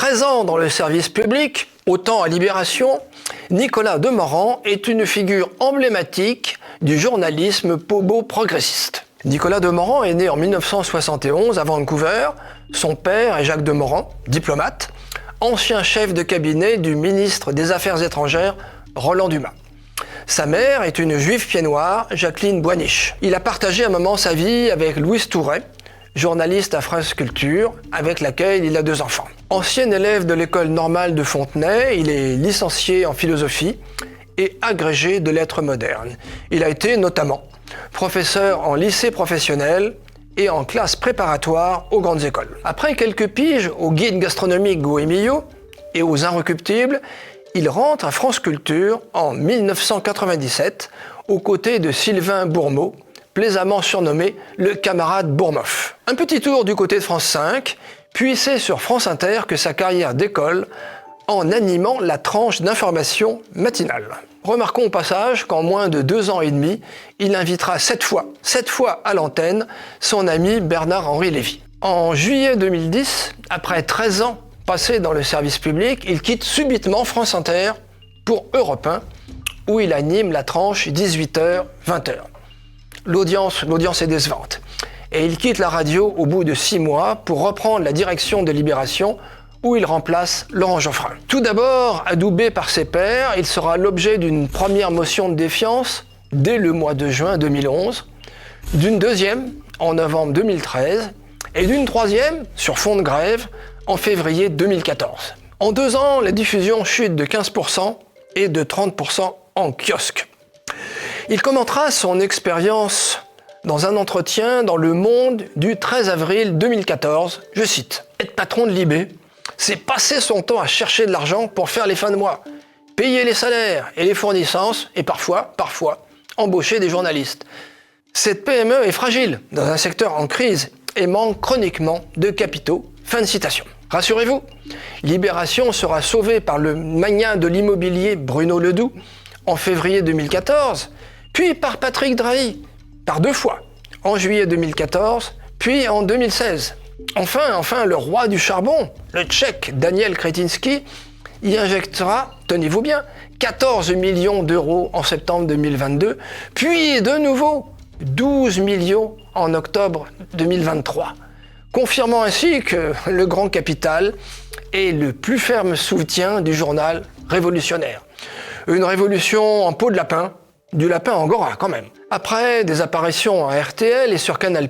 13 ans dans le service public, autant à Libération, Nicolas Demorand est une figure emblématique du journalisme pobo-progressiste. Nicolas Demorand est né en 1971 à Vancouver. Son père est Jacques Demorand, diplomate, ancien chef de cabinet du ministre des Affaires étrangères Roland Dumas. Sa mère est une juive pied-noire, Jacqueline Boiniche. Il a partagé un moment sa vie avec Louise Touret, journaliste à France Culture, avec laquelle il a 2 enfants. Ancien élève de l'école normale de Fontenay, il est licencié en philosophie et agrégé de lettres modernes. Il a été notamment professeur en lycée professionnel et en classe préparatoire aux grandes écoles. Après quelques piges au guide gastronomique Goemio et aux Inrecuptibles, il rentre à France Culture en 1997 aux côtés de Sylvain Bourmeau, plaisamment surnommé le camarade Bourmoff. Un petit tour du côté de France 5, puis c'est sur France Inter que sa carrière décolle en animant la tranche d'information matinale. Remarquons au passage qu'en moins de 2 ans et demi, il invitera 7 fois à l'antenne, son ami Bernard-Henri Lévy. En juillet 2010, après 13 ans passés dans le service public, il quitte subitement France Inter pour Europe 1, où il anime la tranche 18h-20h. L'audience est décevante. Et il quitte la radio au bout de 6 mois pour reprendre la direction de Libération, où il remplace Laurent Geoffrin. Tout d'abord, adoubé par ses pairs, il sera l'objet d'une première motion de défiance dès le mois de juin 2011, d'une deuxième en novembre 2013 et d'une troisième, sur fond de grève, en février 2014. En 2 ans, la diffusion chute de 15% et de 30% en kiosque. Il commentera son expérience dans un entretien dans Le Monde du 13 avril 2014, je cite « Être patron de Libé, c'est passer son temps à chercher de l'argent pour faire les fins de mois, payer les salaires et les fournissances et parfois, embaucher des journalistes. Cette PME est fragile dans un secteur en crise et manque chroniquement de capitaux. » Fin de citation. Rassurez-vous, Libération sera sauvée par le magnat de l'immobilier Bruno Ledoux en février 2014, puis par Patrick Drahi, par 2 fois, en juillet 2014, puis en 2016. Enfin, le roi du charbon, le Tchèque Daniel Kretinsky, y injectera, tenez-vous bien, 14 millions d'euros en septembre 2022, puis de nouveau 12 millions en octobre 2023, confirmant ainsi que le grand capital est le plus ferme soutien du journal révolutionnaire. Une révolution en peau de lapin, du lapin angora quand même. Après des apparitions à RTL et sur Canal+,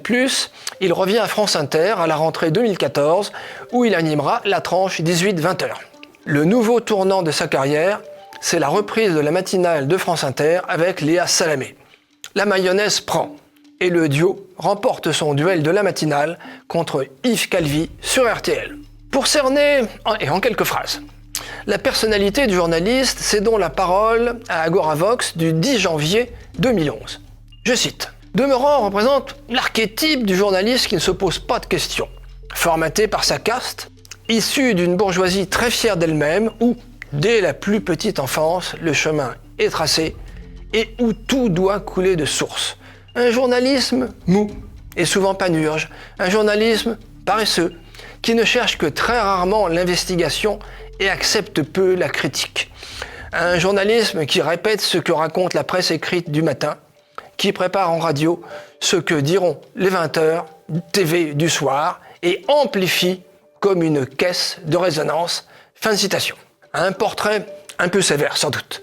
il revient à France Inter à la rentrée 2014 où il animera la tranche 18-20h. Le nouveau tournant de sa carrière, c'est la reprise de la matinale de France Inter avec Léa Salamé. La mayonnaise prend et le duo remporte son duel de la matinale contre Yves Calvi sur RTL. Pour cerner, et en quelques phrases, la personnalité du journaliste cédons la parole à Agoravox du 10 janvier 2011. Je cite « Demorand représente l'archétype du journaliste qui ne se pose pas de questions, formaté par sa caste, issu d'une bourgeoisie très fière d'elle-même où, dès la plus petite enfance, le chemin est tracé et où tout doit couler de source. Un journalisme mou et souvent panurge, un journalisme paresseux qui ne cherche que très rarement l'investigation et accepte peu la critique. Un journalisme qui répète ce que raconte la presse écrite du matin, qui prépare en radio ce que diront les 20h TV du soir et amplifie comme une caisse de résonance. Fin de citation. Un portrait un peu sévère sans doute,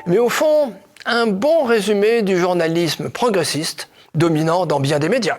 mais au fond, un bon résumé du journalisme progressiste dominant dans bien des médias.